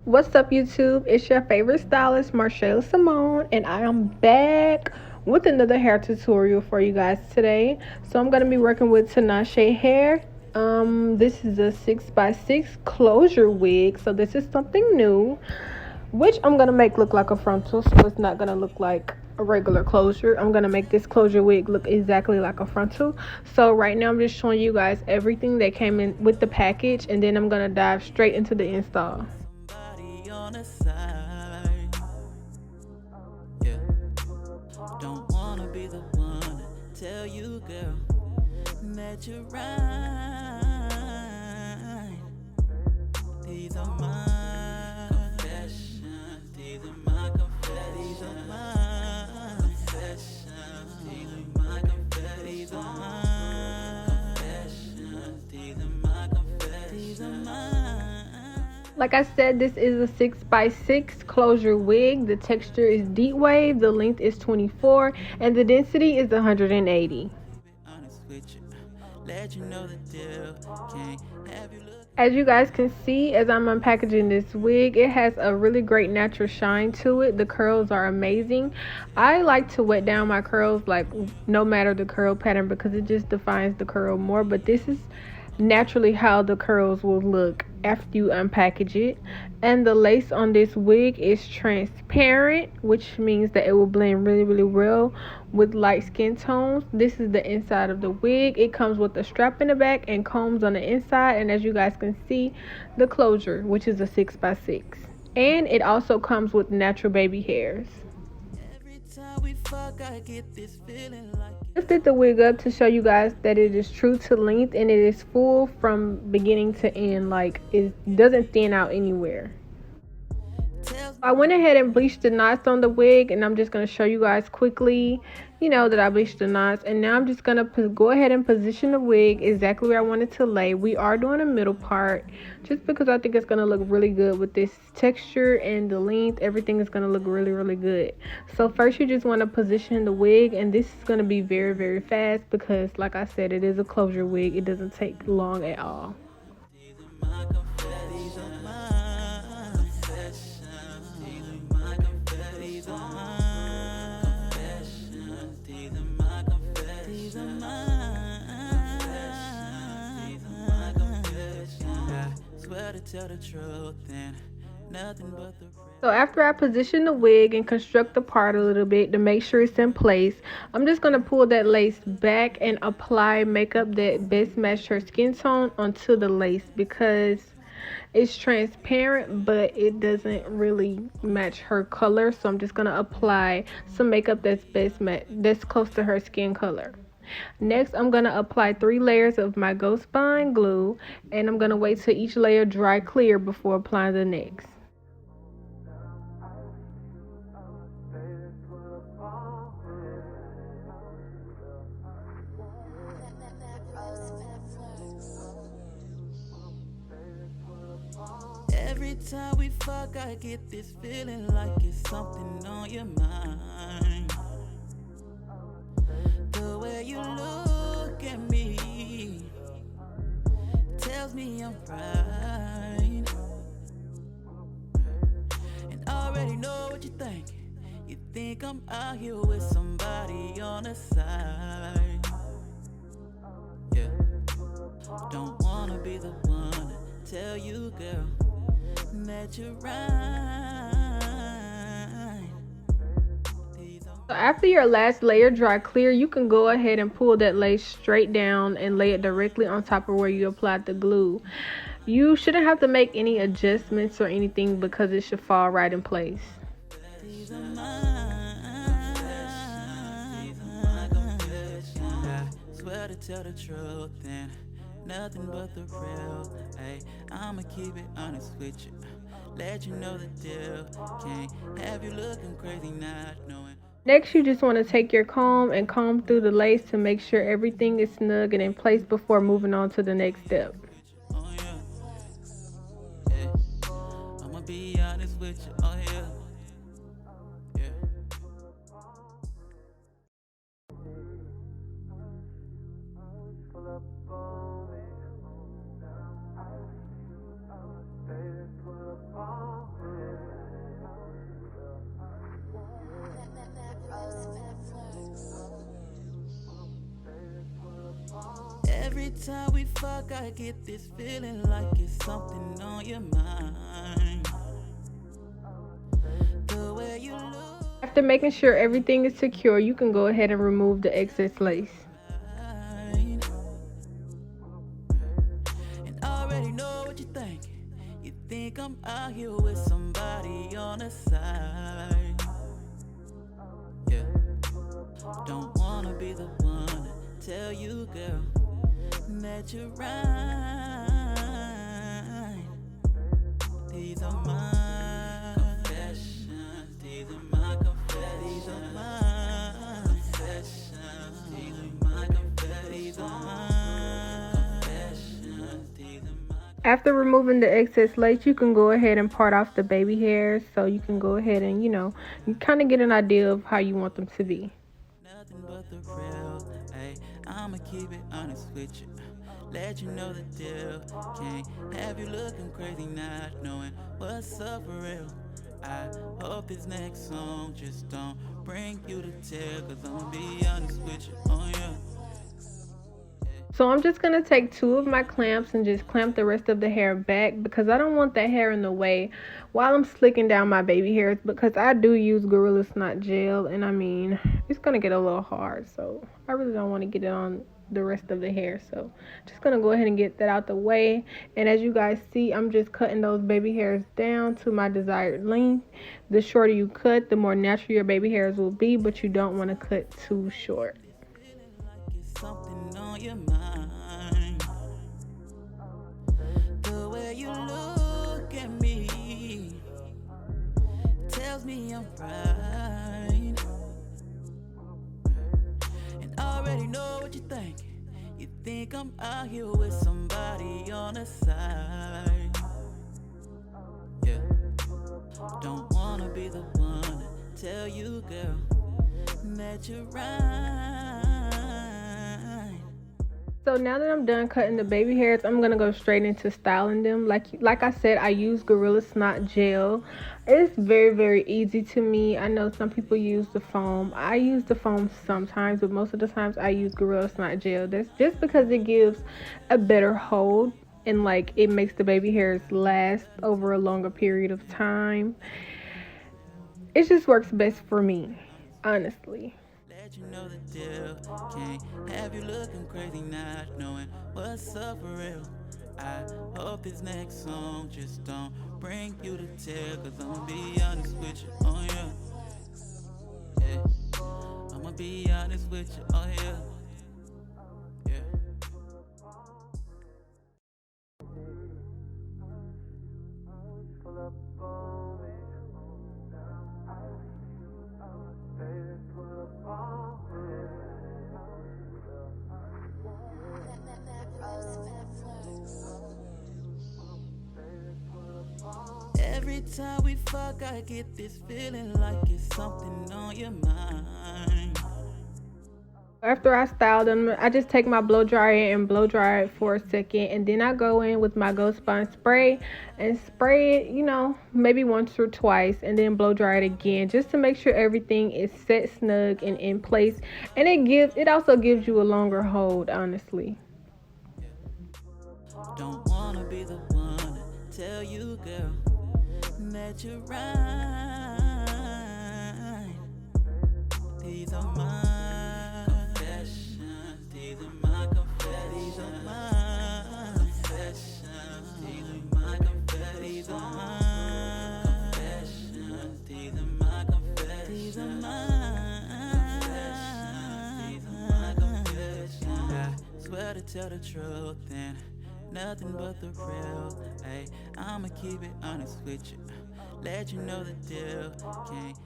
What's up, YouTube? It's your favorite stylist, Marshall Semone, and I am back with another hair tutorial for you guys today. So I'm going to be working with Tinashe Hair. This is a 6x6 closure wig, so this is something new, which I'm going to make look like a frontal, so it's not going to look like a regular closure. I'm going to make this closure wig look exactly like a frontal. So right now I'm just showing you guys everything that came in with the package, and then I'm going to dive straight into the install. On the side, yeah. Don't wanna be the one to tell you, girl, that you're right. These are my confessions. These are my confessions. These are my confessions. These are my confessions. These are my confessions. These are my confessions. These are my. Like I said, this is a 6x6 closure wig. The texture is deep wave, the length is 24, and the density is 180. As you guys can see, as I'm unpackaging this wig, it has a really great natural shine to it. The curls are amazing. I like to wet down my curls, like no matter the curl pattern, because it just defines the curl more. But this is naturally how the curls will look after you unpackage it. And the lace on this wig is transparent, which means that it will blend really well with light skin tones. This is the inside of the wig. It comes with a strap in the back and combs on the inside, and as you guys can see, the closure, which is a 6x6, and it also comes with natural baby hairs. Lifted the wig up to show you guys that it is true to length and it is full from beginning to end. Like, it doesn't thin out anywhere. I went ahead and bleached the knots on the wig, and I'm just going to show you guys quickly, that I bleached the knots. And now I'm just going to go ahead and position the wig exactly where I want it to lay. We are doing a middle part just because I think it's going to look really good with this texture and the length. Everything is going to look really good. So first you just want to position the wig, and this is going to be very fast because, like I said, it is a closure wig. It doesn't take long at all. So after I position the wig and construct the part a little bit to make sure it's in place, I'm just going to pull that lace back and apply makeup that best matches her skin tone onto the lace, because it's transparent but it doesn't really match her color. So I'm just going to apply some makeup that's close to her skin color. Next, I'm going to apply 3 layers of my Ghost Bond glue, and I'm going to wait till each layer dry clear before applying the next. Every time we fuck, I get this feeling like it's something on your mind. The way you look at me tells me I'm right, and I already know what you think. You think I'm out here with somebody on the side, yeah. Don't wanna be the one to tell you, girl, that you're right. So after your last layer dry clear, you can go ahead and pull that lace straight down and lay it directly on top of where you applied the glue. You shouldn't have to make any adjustments or anything because it should fall right in place. These are mine. I swear to tell the truth and nothing but the real. Hey, I'ma keep it honest with you, let you know the deal. Can't have you looking crazy not knowing. Next, you just want to take your comb and comb through the lace to make sure everything is snug and in place before moving on to the next step. Oh yeah, yeah. I'ma be honest with you. Oh yeah. Every time we fuck, I get this feeling like it's something on your mind. The way you look. After making sure everything is secure, you can go ahead and remove the excess lace. And I already know what you think. You think I'm out here with somebody on the side. Yeah. Don't wanna be the one to tell you, girl, that you're right. These are my confessions. These are my confessions. These are my confessions. These are my confessions. These are my confessions. These are my. After removing the excess lace, you can go ahead and part off the baby hairs, so you can go ahead and, you kind of get an idea of how you want them to be. Nothing but the real, ay, I'ma keep it honest with you. Let you know the deal. Can't have you looking crazy, not knowing what's up for real. I hope this next song just don't bring you to tears, cause I'ma be honest with you, oh yeah. So I'm just going to take 2 of my clamps and just clamp the rest of the hair back, because I don't want that hair in the way while I'm slicking down my baby hairs, because I do use Gorilla Snot gel, and I mean, it's going to get a little hard, so I really don't want to get it on the rest of the hair. So just going to go ahead and get that out the way. And as you guys see, I'm just cutting those baby hairs down to my desired length. The shorter you cut, the more natural your baby hairs will be, but you don't want to cut too short. Something on your mind. The way you look at me tells me I'm right. And I already know what you think. You think I'm out here with somebody on the side. Yeah. Don't wanna be the one to tell you, girl, that you're right. So now that I'm done cutting the baby hairs, I'm going to go straight into styling them. Like I said, I use Gorilla Snot gel. It's very, very easy to me. I know some people use the foam. I use the foam sometimes, but most of the times I use Gorilla Snot gel. That's just because it gives a better hold, and like it makes the baby hairs last over a longer period of time. It just works best for me, honestly. Let you know the deal. Can't have you looking crazy, not knowing what's up for real. I hope this next song just don't bring you to tears, cause I'ma be honest with you, oh yeah. Yeah, I'ma be honest with you, oh yeah. Yeah. Every time we fuck, I get this feeling like it's something on your mind. After I style them, I just take my blow dryer and blow dry it for a second, and then I go in with my Ghost Bond spray and spray it, maybe once or twice, and then blow dry it again, just to make sure everything is set snug and in place. And it also gives you a longer hold, honestly. Don't wanna be the one to tell you, girl, that you're right. These are my confessions. These are my confessions. These are my confessions. These are my confessions. These are my confessions. These are my confessions. These are my confessions. These are my confessions. I swear to tell the truth and nothing but the real. Ay, I'ma keep it honest with you. Let you know the deal. Can't.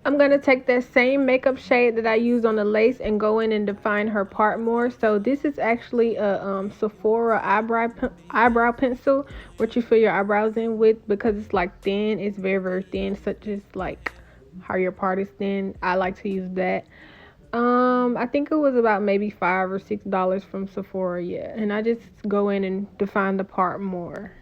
I'm going to take that same makeup shade that I used on the lace and go in and define her part more. So this is actually a Sephora eyebrow pencil, what you fill your eyebrows in with, because it's like thin. It's very, very thin, such as like how your part is thin. I like to use that. I think it was about maybe $5 or $6 from Sephora, yeah. And I just go in and define the part more.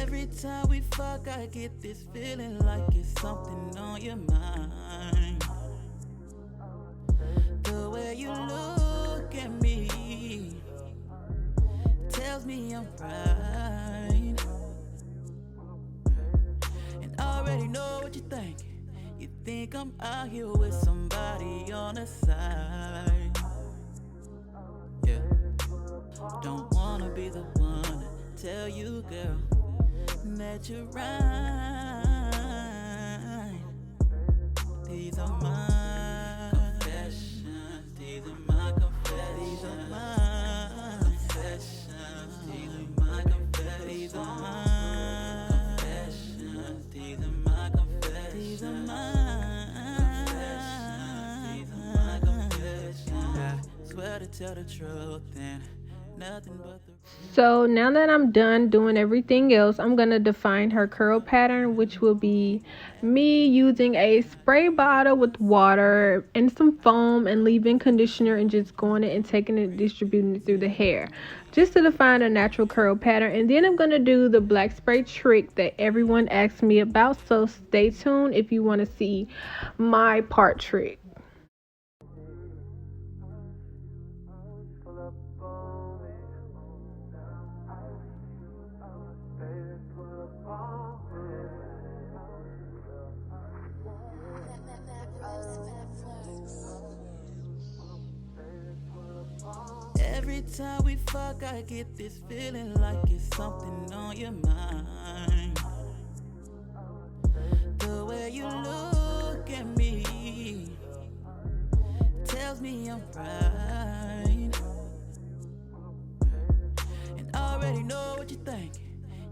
Every time we fuck, I get this feeling like it's something on your mind. The way you look at me tells me I'm right. And I already know what you think. You think I'm out here with somebody on the side. Yeah. Don't wanna be the one to tell you, girl, that you're right. These are my confessions. These are my confessions. These are my confessions. These are my confessions. These are my confessions. These are my confessions. These are my confessions. These are my confessions. I swear to tell the truth and nothing but the. So now that I'm done doing everything else, I'm going to define her curl pattern, which will be me using a spray bottle with water and some foam and leave-in conditioner and just going it and taking it, distributing it through the hair just to define a natural curl pattern. And then I'm going to do the black spray trick that everyone asks me about. So stay tuned if you want to see my part trick. Every time we fuck, I get this feeling like it's something on your mind. The way you look at me tells me I'm right. And I already know what you think.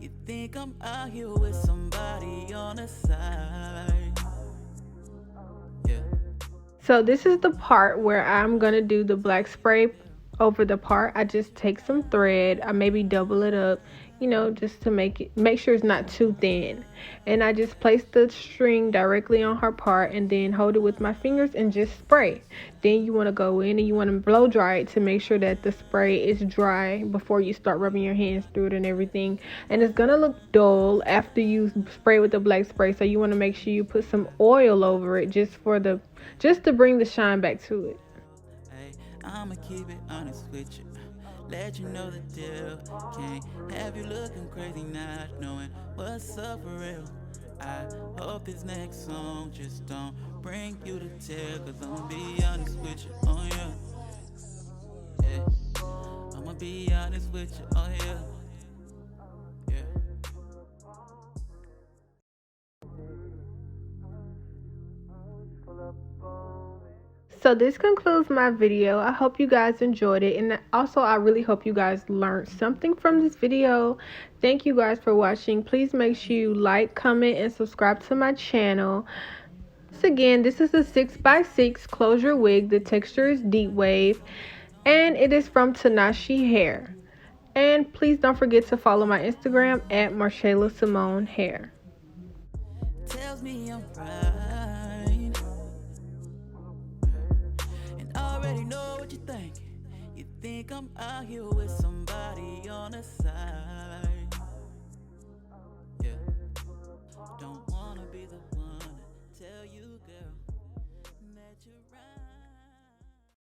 You think I'm out here with somebody on the side. Yeah. So this is the part where I'm going to do the black spray over the part. I just take some thread, I maybe double it up, just to make sure it's not too thin, and I just place the string directly on her part and then hold it with my fingers and just spray. Then you want to go in and you want to blow dry it to make sure that the spray is dry before you start rubbing your hands through it and everything. And it's gonna look dull after you spray with the black spray, so you want to make sure you put some oil over it just to bring the shine back to it. I'ma keep it honest with you, let you know the deal. Can't have you looking crazy not knowing what's up for real. I hope this next song just don't bring you to tears, cause I'ma be honest with you, oh yeah. I'ma be honest with you, oh yeah. So this concludes my video. I hope you guys enjoyed it, and also I really hope you guys learned something from this video. Thank you guys for watching. Please make sure you like, comment, and subscribe to my channel. Once again, this is a 6x6 closure wig. The texture is deep wave, and it is from Tinashe Hair. And please don't forget to follow my Instagram at Semone Hair. Tells me I'm right. And I already know what you think. You think I'm out here with somebody on the side. Yeah. Don't wanna be the one to tell you, girl, that you're right.